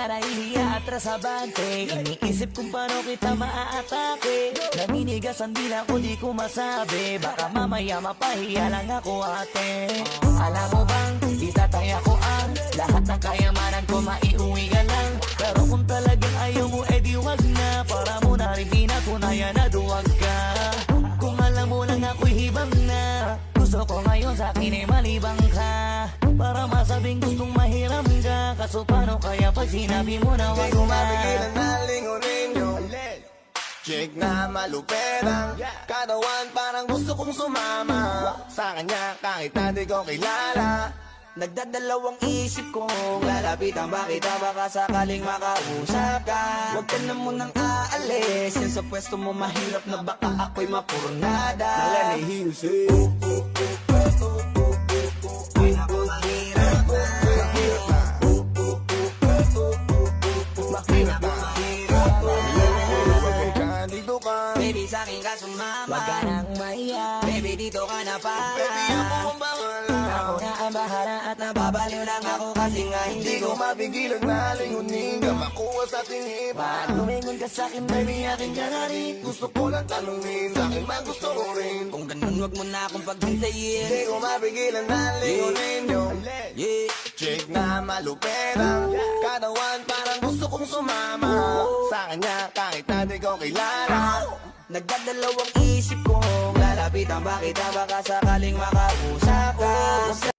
ka nahihiya at rasabante. Iniisip kung paano kita maaatake. Naninigas ang dila ko, di ko masabi. Baka mamaya mapahiya lang ako, ate. Alam mo bang, itataya ko ang lahat ng kayamanan ko, maiuwi ka lang. Pero kung talagang ayaw mo, edi wag na. Para mo na rin pinatunayan na duwag ka. Kung alam mo lang ako'y hibang na. Gusto ko ngayon sa akin ay malibang ka. Para masabing gustong mahiram ka. Kaso paano kaya pag sinabi mo na wag Di ko na? mapigilan na lingunin yung chick na malupetang katawan, parang gusto kong sumama sa kanya kahit na di ko kilala. Nagdadalawang isip kong lalapitan ba kita, baka sakaling makausap ka. Huwag ka na munang aalis, yan sa pwesto mo mahirap na baka ako'y mapurnada. Nalanihiusin ay naku, mahirap na. Mahirap na, mahirap na. Dito ka, baby, sa'kin ka sumama. Wag ka nang maiyak, Baby, dito ka na para. Baby, ako ang bahala. ako na ang bahala at Nababaliw lang ako kasi nga hindi ko mapigilan na lingunin ka, makuha sa tingin. Bakit lumingon ka sa'kin, baby, akin ka na rin. Gusto ko lang tanungin, sa'kin ba gusto ko rin? Kung ganun wag mo na akong paghintayin. Hindi ko mapigilan na lingunin yung chick na malupetang katawan, parang gusto kong sumama sa kanya kahit na di ko kilala. Nagdadalawang isip kong lalapitan ba kita, baka sakaling makausap ka.